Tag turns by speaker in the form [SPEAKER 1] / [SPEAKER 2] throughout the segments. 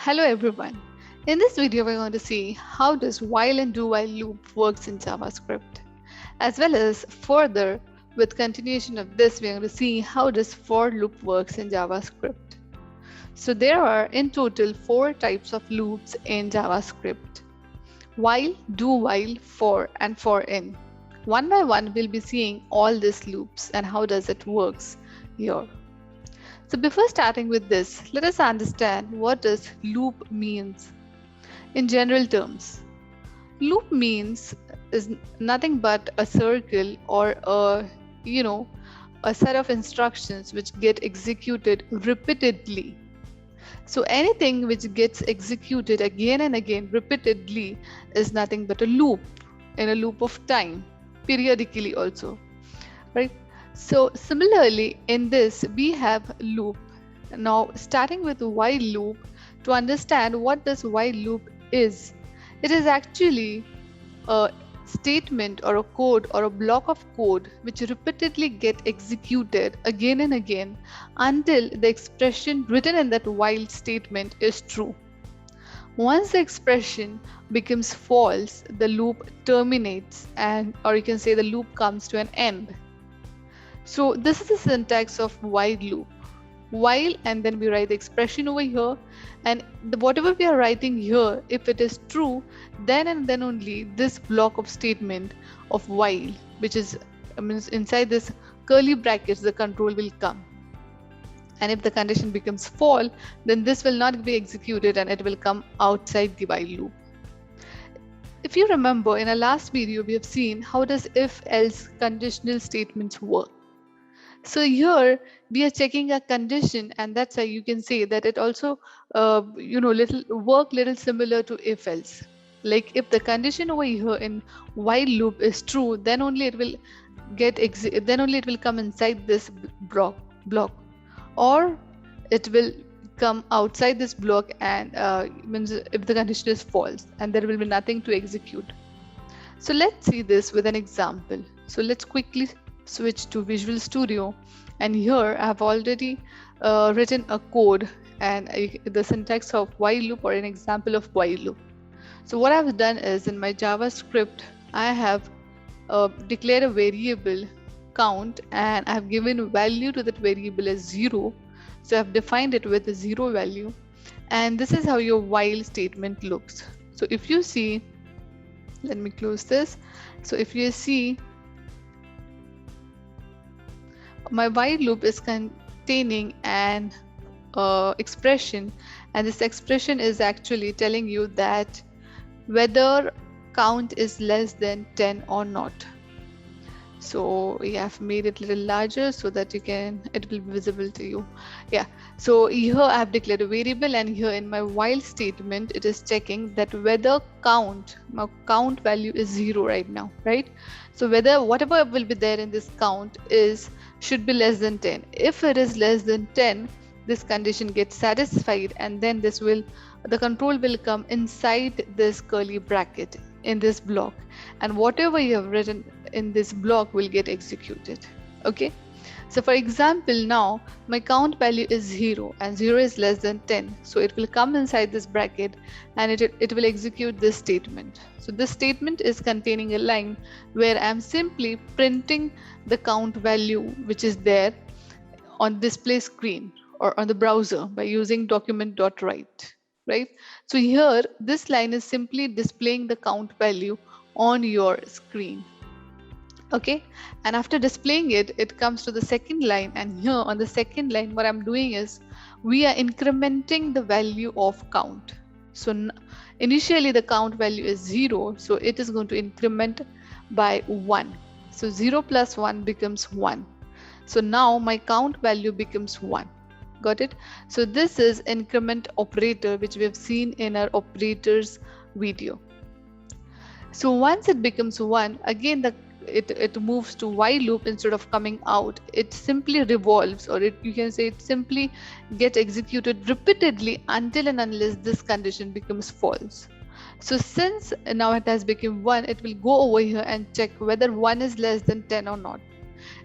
[SPEAKER 1] Hello everyone. In this video we're going to see how does while and do while loop works in JavaScript. As well as further with continuation of this we're going to see how does for loop works in JavaScript. So there are in total 4 types of loops in JavaScript. While, do while, for and for in. One by one we'll be seeing all these loops and how does it works here. So before starting with this, let us understand what does loop means. In general terms, loop means is nothing but a circle or a set of instructions which get executed repeatedly. So anything which gets executed again and again repeatedly is nothing but a loop, in a loop of time, periodically also, right? So similarly in this we have loop. Now starting with while loop, to understand what this while loop is, it is actually a statement or a code or a block of code which repeatedly get executed again and again until the expression written in that while statement is true. Once the expression becomes false, the loop terminates, and or you can say the loop comes to an end. So this is the syntax of while loop. While, and then we write the expression over here, and whatever we are writing here, if it is true, then and then only this block of statement of while, which is means inside this curly brackets, the control will come. And if the condition becomes false, then this will not be executed and it will come outside the while loop. If you remember, in our last video we have seen how does if-else conditional statements work. So here we are checking a condition, and that's why you can say that it also little similar to if else. Like if the condition over here in while loop is true, then only it will come inside this block, or it will come outside this block, and means if the condition is false, and there will be nothing to execute. So let's see this with an example. So let's quickly switch to Visual Studio, and here I have already written a code and the syntax of while loop, or an example of while loop. So what I've done is, in my JavaScript I have declared a variable count, and I have given value to that variable as 0. So I've defined it with a 0 value, and this is how your while statement looks. So if you see, let me close this. So if you see, my while loop is containing an expression, and this expression is actually telling you that whether count is less than 10 or not. So we have made it a little larger so that it will be visible to you. Yeah, so here I have declared a variable, and here in my while statement it is checking that whether my count value is 0 right now, right? So whether whatever will be there in this count should be less than 10. If it is less than 10, this condition gets satisfied, and then the control will come inside this curly bracket in this block, and whatever you have written in this block will get executed. Okay, so for example, now my count value is 0 and 0 is less than 10, so it will come inside this bracket and it will execute this statement. So this statement is containing a line where I'm simply printing the count value which is there on display screen or on the browser by using document.write, right? So here this line is simply displaying the count value on your screen. Okay, and after displaying it comes to the second line, and here on the second line what I'm doing is we are incrementing the value of count. So initially the count value is 0, so it is going to increment by 1. So 0 plus 1 becomes 1. So now my count value becomes 1. Got it? So this is increment operator, which we have seen in our operators video. So once it becomes 1, again it moves to while loop. Instead of coming out, it simply revolves, or you can say it simply gets executed repeatedly until and unless this condition becomes false. So since now it has become 1, it will go over here and check whether 1 is less than 10 or not.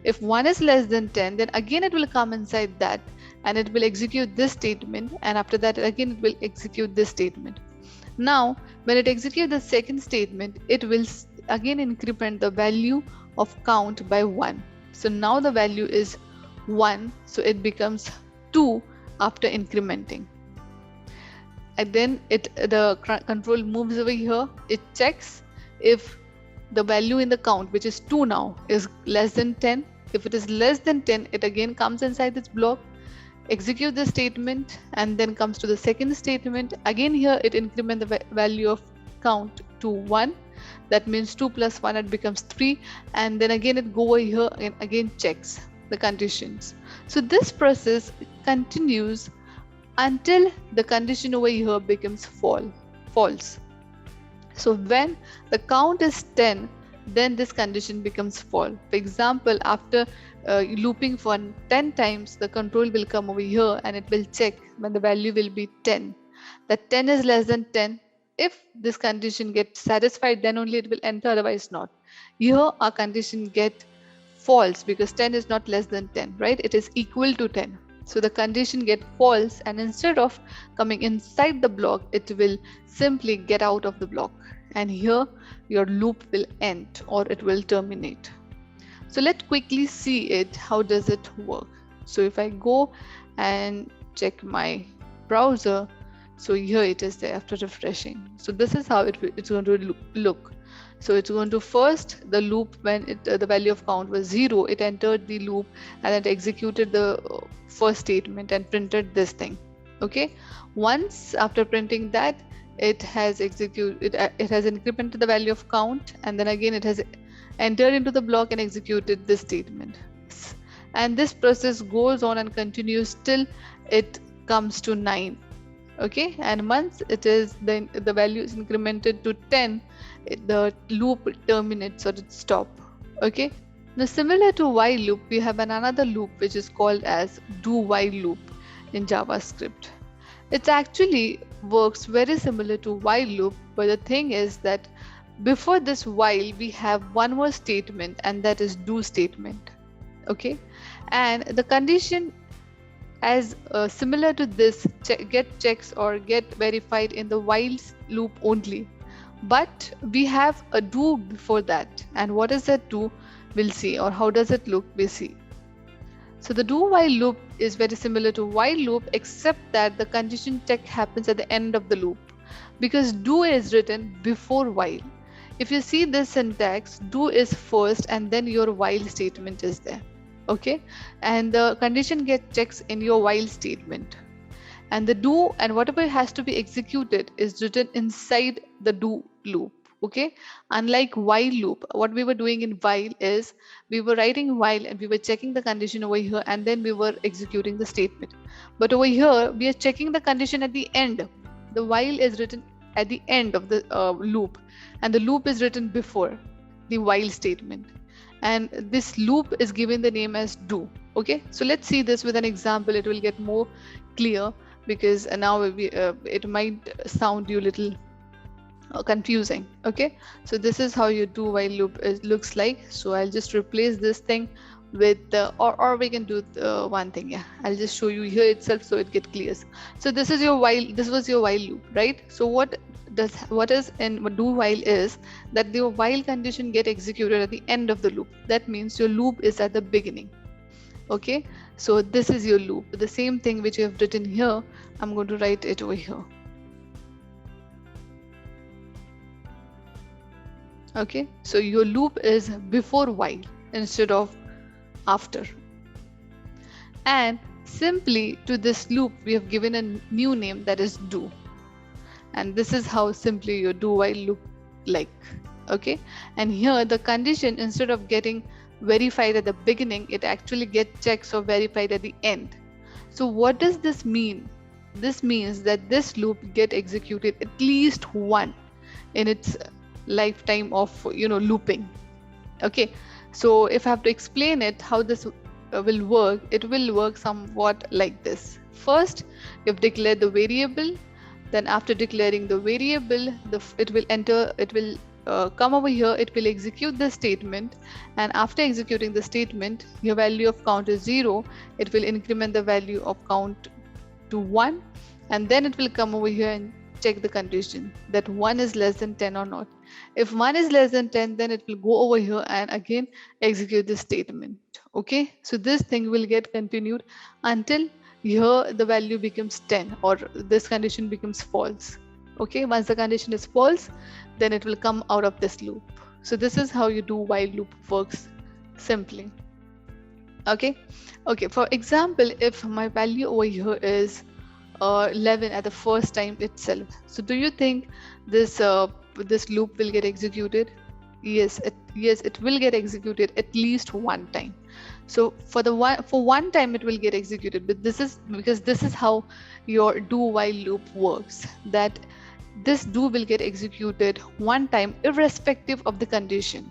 [SPEAKER 1] If 1 is less than 10, then again it will come inside that and it will execute this statement, and after that again it will execute this statement. Now when it executes the second statement, it will again increment the value of count by 1. So now the value is 1, so it becomes 2 after incrementing. And then the control moves over here, it checks if the value in the count, which is 2 now, is less than 10. If it is less than 10, it again comes inside this block, execute the statement, and then comes to the second statement. Again here it increment the value of count to 1. That means 2 plus 1, it becomes 3, and then again it go over here and again checks the conditions. So this process continues until the condition over here becomes false. So when the count is 10, then this condition becomes false. For example, after looping for 10 times, the control will come over here and it will check when the value will be 10. That 10 is less than 10. If this condition gets satisfied, then only it will enter, otherwise not. Here our condition get false because 10 is not less than 10, right? It is equal to 10. So the condition get false, and instead of coming inside the block, it will simply get out of the block, and here your loop will end or it will terminate. So let's quickly see it. How does it work? So if I go and check my browser, so here it is there after refreshing. So this is how it's going to look. So it's going to first the loop, when the value of count was 0, it entered the loop and it executed the first statement and printed this thing. Okay, once after printing that, it has it has incremented the value of count, and then again it has entered into the block and executed this statement. And this process goes on and continues till it comes to 9. Okay, and once it is then the value is incremented to 10, the loop terminates or it stop. Okay, now similar to while loop, we have another loop which is called as do while loop in JavaScript. It actually works very similar to while loop, but the thing is that before this while we have one more statement, and that is do statement. Okay, and the condition as similar to this get checks or get verified in the while loop only, but we have a do before that. And what is that do, we'll see, or how does it look, we'll see. So the do while loop is very similar to while loop, except that the condition check happens at the end of the loop, because do is written before while. If you see this syntax, do is first and then your while statement is there. Okay, and the condition get checks in your while statement, and the do and whatever has to be executed is written inside the do loop. Okay, unlike while loop, what we were doing in while is we were writing while and we were checking the condition over here and then we were executing the statement. But over here we are checking the condition at the end. The while is written at the end of the loop, and the loop is written before the while statement, and this loop is given the name as do. Okay, so let's see this with an example. It will get more clear, because now it might sound you little confusing. Okay, so this is how your do while loop looks like. So I'll just replace this thing with or we can do one thing. Yeah, I'll just show you here itself so it gets clear. So this is your while, this was your while loop, right? So what is in do while is that the while condition get executed at the end of the loop. That means your loop is at the beginning. Okay, so this is your loop. The same thing which you have written here, I'm going to write it over here. Okay, so your loop is before while instead of after. And simply to this loop we have given a new name, that is do. And this is how simply your do while look like. Okay, and here the condition, instead of getting verified at the beginning, it actually gets checked or verified at the end. So what does this mean? This means that this loop get executed at least one in its lifetime of looping. Okay, so if I have to explain it how this will work, it will work somewhat like this. First you've declared the variable, then after declaring the variable, it will come over here, it will execute the statement, and after executing the statement, your value of count is 0. It will increment the value of count to 1, and then it will come over here and check the condition that 1 is less than 10 or not. If 1 is less than 10, then it will go over here and again execute the statement. Okay, so this thing will get continued until here the value becomes 10 or this condition becomes false. Okay, once the condition is false, then it will come out of this loop. So this is how you do while loop works simply. Okay, for example, if my value over here is 11 at the first time itself, so do you think this this loop will get executed? Yes, it will get executed at least one time. So for one time it will get executed, but this is because this is how your do while loop works, that this do will get executed one time irrespective of the condition.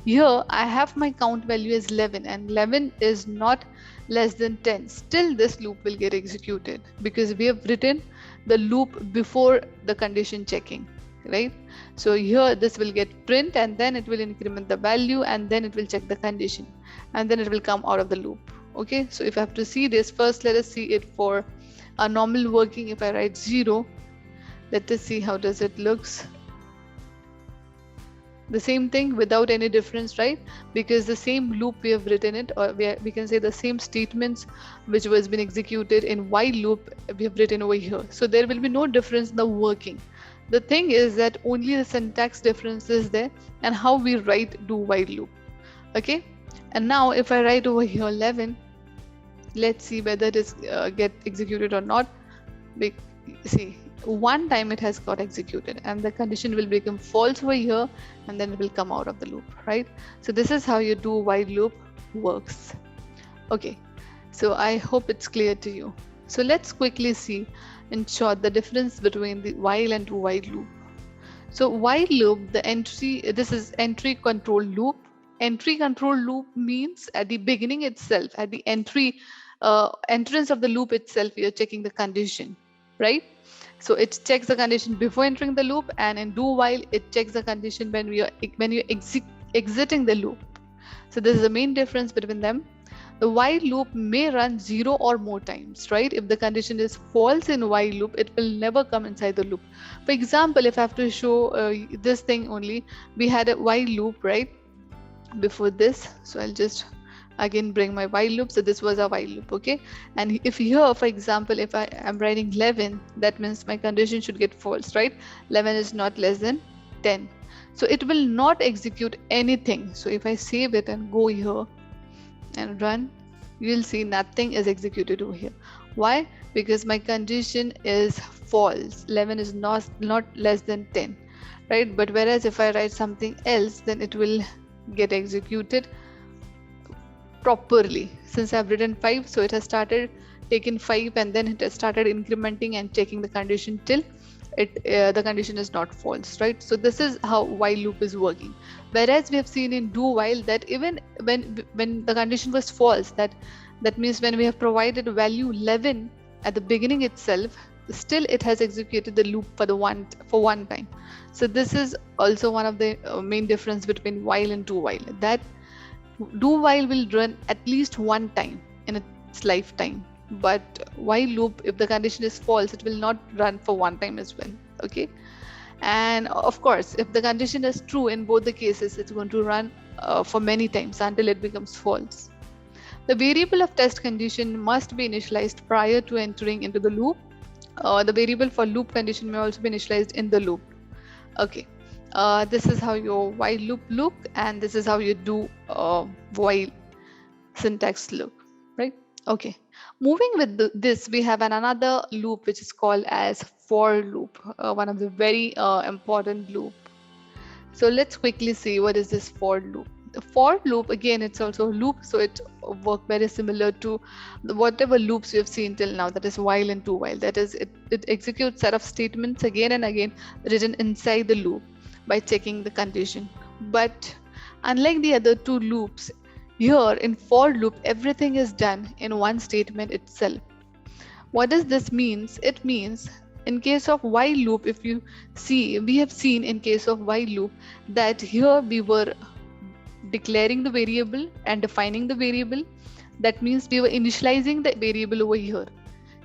[SPEAKER 1] Here I have my count value as 11 and 11 is not less than 10. Still this loop will get executed because we have written the loop before the condition checking, right? So here this will get print and then it will increment the value and then it will check the condition and then it will come out of the loop. Okay, so if I have to see this, first let us see it for a normal working. If I write 0, let us see how does it looks. The same thing without any difference, right? Because the same loop we have written it, or we can say the same statements which was been executed in while loop we have written over here. So there will be no difference in the working. The thing is that only the syntax difference is there and how we write do while loop. Okay, and now if I write over here 11, let's see whether it is get executed or not. See, one time it has got executed and the condition will become false over here and then it will come out of the loop, right? So this is how your do while loop works. Okay, so I hope it's clear to you. So let's quickly see in short the difference between the while and do while loop. So while loop, this is entry control loop. Entry control loop means at the beginning itself, at the entrance of the loop itself, you're checking the condition, right? So it checks the condition before entering the loop, and in do while it checks the condition when you're exiting the loop. So this is the main difference between them. The while loop may run 0 or more times, right? If the condition is false in while loop, it will never come inside the loop. For example, if I have to show this thing only, we had a while loop right before this. So I'll just again bring my while loop. So this was a while loop, okay? And if here, for example, if I am writing 11, that means my condition should get false, right? 11 is not less than 10. So it will not execute anything. So if I save it and go here and run, you'll see nothing is executed over here. Why? Because my condition is false. 11 is not less than 10, right? But whereas if I write something else, then it will get executed properly. Since I've written 5, so it has started taking 5 and then it has started incrementing and checking the condition till the condition is not false, right? So this is how while loop is working. Whereas we have seen in do while that even when the condition was false, that means when we have provided value 11 at the beginning itself, still it has executed the loop for one time. So this is also one of the main difference between while and do while, that do while will run at least one time in its lifetime, but while loop, if the condition is false, it will not run for one time as well. Okay, and of course if the condition is true in both the cases, it's going to run for many times until it becomes false. The variable of test condition must be initialized prior to entering into the loop. The variable for loop condition may also be initialized in the loop. Okay, this is how your while loop look, and this is how you do while syntax look, right? Okay, moving with this, we have another loop which is called as for loop, one of the very important loop. So let's quickly see what is this for loop. The for loop, again, it's also a loop, so it works very similar to whatever loops we have seen till now, that is while and do while. That is, it executes set of statements again and again written inside the loop by checking the condition. But unlike the other two loops, here in for loop, everything is done in one statement itself. What does this mean? It means in case of while loop, if you see, we have seen in case of while loop that here we were declaring the variable and defining the variable. That means we were initializing the variable over here.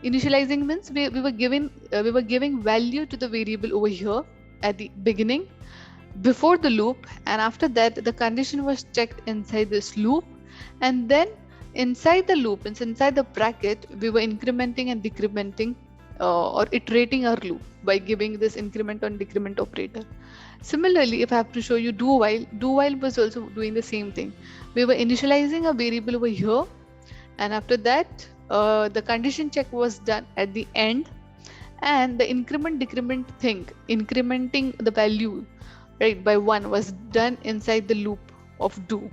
[SPEAKER 1] Initializing means we were giving value to the variable over here at the beginning before the loop, and after that the condition was checked inside this loop, and then inside the loop, inside the bracket, we were incrementing and decrementing or iterating our loop by giving this increment and decrement operator. Similarly, if I have to show you do while was also doing the same thing. We were initializing a variable over here, and after that the condition check was done at the end, and the increment decrement thing, incrementing the value right by 1 was done inside the loop of do,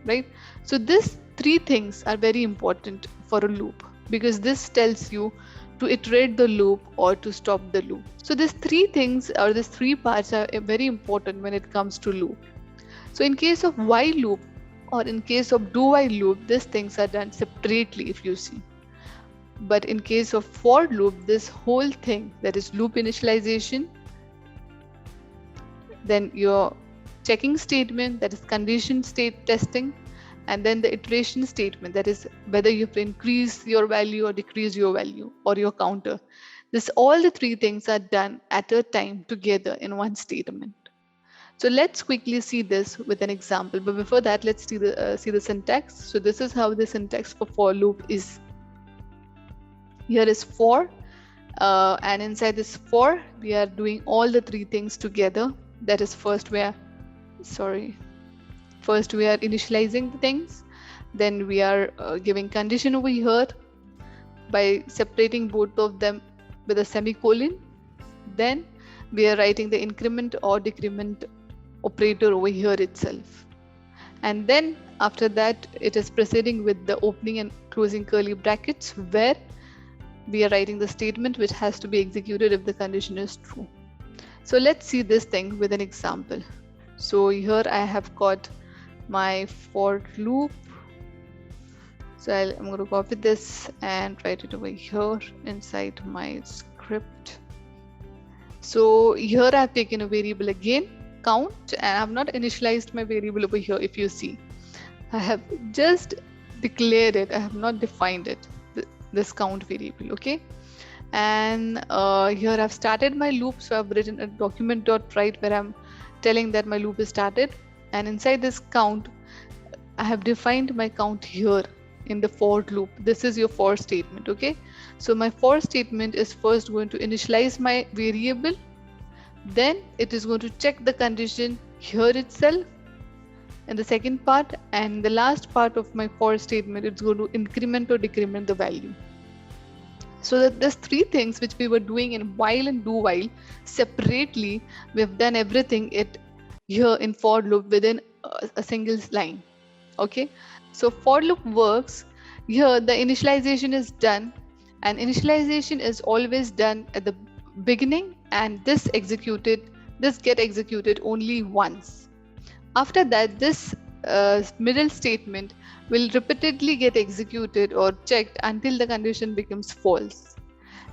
[SPEAKER 1] right? So these three things are very important for a loop, because this tells you to iterate the loop or to stop the loop. So these three things, or these three parts, are very important when it comes to loop. So in case of while loop or in case of do while loop, these things are done separately, if you see. But in case of for loop, this whole thing, that is loop initialization, then your checking statement, that is condition state testing, and then the iteration statement, that is whether you have to increase your value or decrease your value or your counter. This, all the three things are done at a time together in one statement. So let's quickly see this with an example, but before that let's see the syntax. So this is how the syntax for loop is. Here is for, and inside this for we are doing all the three things together. That is, first we are initializing the things, then we are giving condition over here by separating both of them with a semicolon, then we are writing the increment or decrement operator over here itself, and then after that it is proceeding with the opening and closing curly brackets, where we are writing the statement which has to be executed if the condition is true. So let's see this thing with an example. So here I have got my for loop. So I'm going to copy this and write it over here inside my script. So here I have taken a variable again, count, and I have not initialized my variable over here. If you see, I have just declared it, I have not defined it, this count variable, okay? And here I've started my loop, so I've written a document.write where I'm telling that my loop is started, and inside this count I have defined my count here in the for loop. This is your for statement, okay? So my for statement is first going to initialize my variable, then it is going to check the condition here itself in the second part, and the last part of my for statement, it's going to increment or decrement the value. So that there's three things which we were doing in while and do while separately. We have done everything here in for loop within a single line, okay? So for loop works here, the initialization is done, and initialization is always done at the beginning, and this get executed only once. After that, this middle statement will repeatedly get executed or checked until the condition becomes false.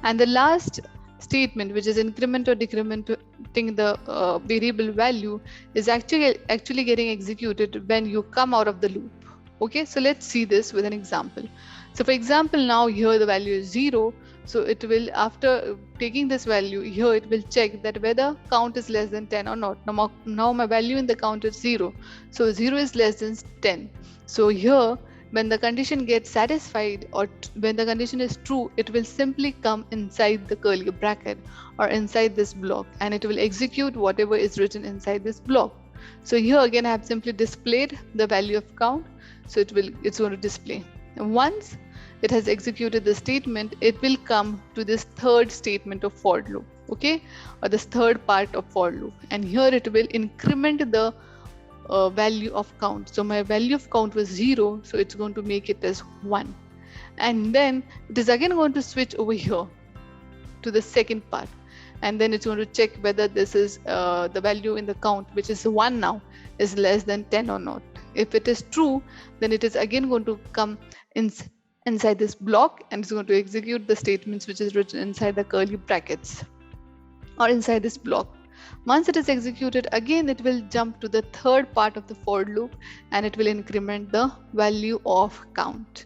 [SPEAKER 1] And the last statement, which is increment or decrementing the variable value, is actually getting executed when you come out of the loop. Okay, so let's see this with an example. So for example, now here the value is 0. So it will, after taking this value here, it will check that whether count is less than 10 or not. Now my value in the count is 0. So 0 is less than 10. So here, when the condition gets satisfied or when the condition is true, it will simply come inside the curly bracket or inside this block, and it will execute whatever is written inside this block. So here again, I have simply displayed the value of count. So it's going to display. And once it has executed the statement, it will come to this third statement of for loop, okay, or this third part of for loop, and here it will increment the value of count. So my value of count was 0, so it's going to make it as 1, and then it is again going to switch over here to the second part, and then it's going to check whether this is the value in the count, which is 1 now, is less than 10 or not. If it is true, then it is again going to come inside this block, and it's going to execute the statements which is written inside the curly brackets. or inside this block. Once it is executed, again it will jump to the third part of the for loop and it will increment the value of count.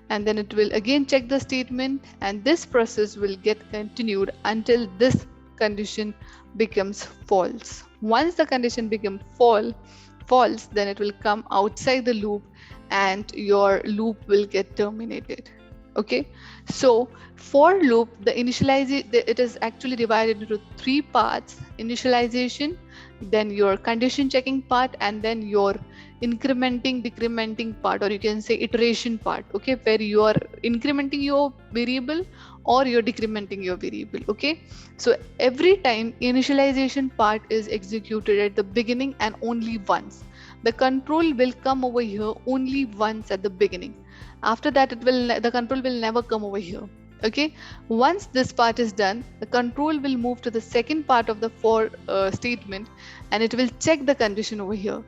[SPEAKER 1] And then it will again check the statement, and this process will get continued until this condition becomes false. Once the condition becomes false, then it will come outside the loop and your loop will get terminated. Okay, so for loop, the initialization, it is actually divided into three parts: initialization, then your condition checking part, and then your incrementing decrementing part, or you can say iteration part. Okay, where you are incrementing your variable or you're decrementing your variable. Okay, so every time initialization part is executed at the beginning and only once. The control will come over here only once at the beginning. After that, the control will never come over here. Okay, once this part is done, the control will move to the second part of the for statement, and it will check the condition over here.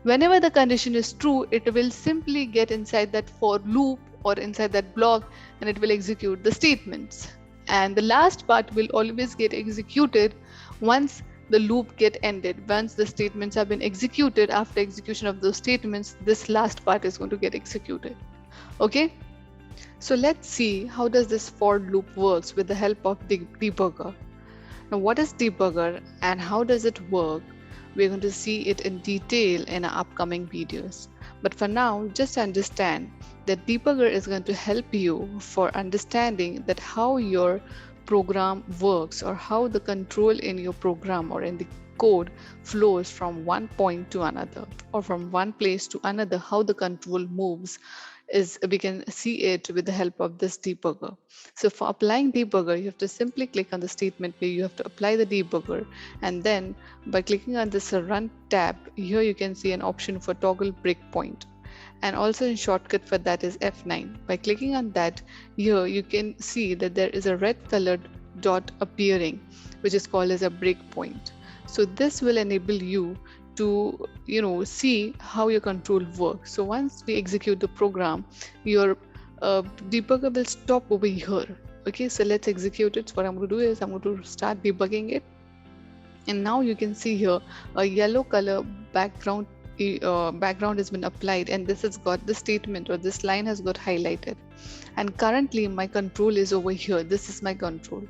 [SPEAKER 1] Whenever the condition is true, it will simply get inside that for loop or inside that block, and it will execute the statements. And the last part will always get executed once the loop get ended. Once the statements have been executed, after execution of those statements, this last part is going to get executed. Okay, so let's see how does this for loop works with the help of the debugger. Now, what is debugger and how does it work? We're going to see it in detail in our upcoming videos. But for now, just understand that debugger is going to help you for understanding that how your program works, or how the control in your program or in the code flows from one point to another, or from one place to another, how the control moves. We can see it with the help of this debugger. So for applying debugger, you have to simply click on the statement where you have to apply the debugger, and then by clicking on this run tab, here you can see an option for toggle breakpoint, and also in shortcut for that is F9. By clicking on that, here you can see that there is a red colored dot appearing, which is called as a breakpoint. So this will enable you to see how your control works. So once we execute the program, your debugger will stop over here. Okay, so let's execute it. So what I'm going to do is I'm going to start debugging it, and now you can see here a yellow color background has been applied, and this has got the statement, or this line has got highlighted, and currently my control is over here. This is my control.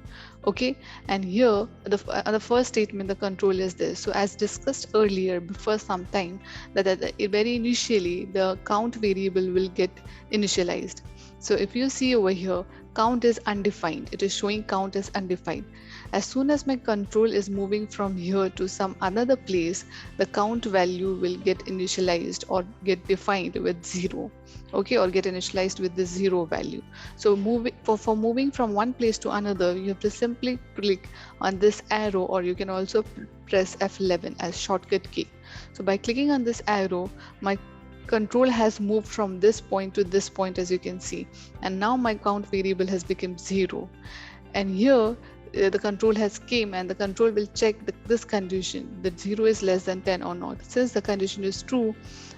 [SPEAKER 1] Okay, and here the first statement, the control is this. So as discussed earlier before some time, that very initially the count variable will get initialized. So if you see over here, count is undefined. It is showing count as undefined. As soon as my control is moving from here to some another place, the count value will get initialized or get defined with 0. Okay, or get initialized with the 0 value. So for moving from one place to another, you have to simply click on this arrow, or you can also press F11 as shortcut key. So by clicking on this arrow, my control has moved from this point to this point, as you can see, and now my count variable has become 0. And here the control has came, and the control will check this condition, that 0 is less than 10 or not. Since the condition is true,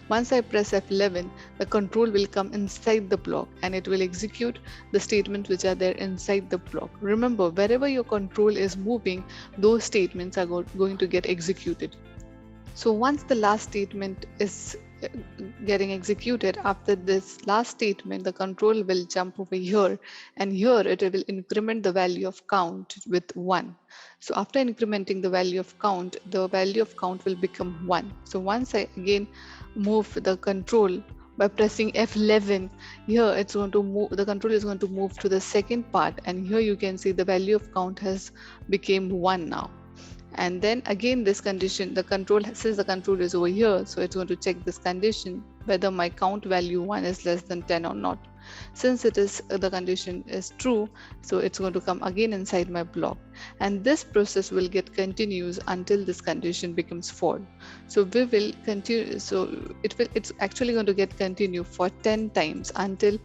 [SPEAKER 1] once I press F11, the control will come inside the block, and it will execute the statements which are there inside the block. Remember, wherever your control is moving, those statements are going to get executed. So once the last statement is getting executed, after this last statement, the control will jump over here, and here it will increment the value of count with 1. So after incrementing the value of count, the value of count will become 1. So once I again move the control by pressing F11, here it's going to move, the control is going to move to the second part, and here you can see the value of count has become 1 now. And then again this condition, the control, since the control is over here, so it's going to check this condition whether my count value 1 is less than 10 or not. Since it is the condition is true, so it's going to come again inside my block, and this process will get continuous until this condition becomes false. So we will continue, so it's actually going to get continue for 10 times until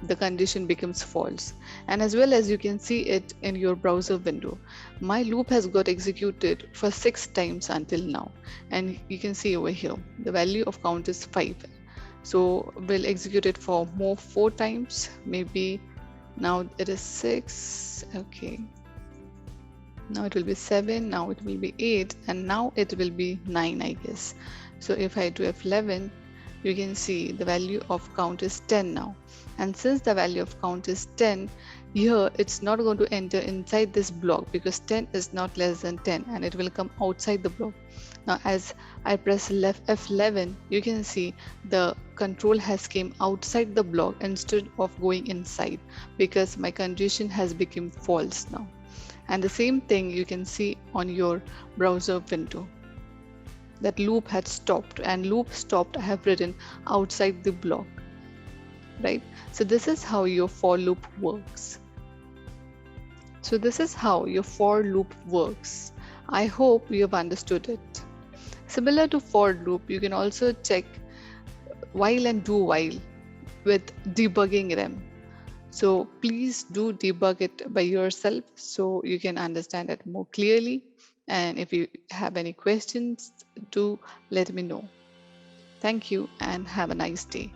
[SPEAKER 1] the condition becomes false. And as well as you can see it in your browser window, my loop has got executed for 6 times until now, and you can see over here the value of count is 5. So we'll execute it for more 4 times, maybe now it is 6. Okay, Now it will be 7, now it will be 8, and now it will be 9, I guess. So if I do F11, you can see the value of count is 10 now. And since the value of count is 10, here it's not going to enter inside this block because 10 is not less than 10, and it will come outside the block. Now as I press left F11, you can see the control has came outside the block instead of going inside because my condition has become false now. And the same thing you can see on your browser window. That loop had stopped, and loop stopped I have written outside the block, right? So this is how your for loop works. So this is how your for loop works. I hope you have understood it. Similar to for loop, you can also check while and do while with debugging them. So please do debug it by yourself so you can understand it more clearly. And if you have any questions, do let me know. Thank you and have a nice day.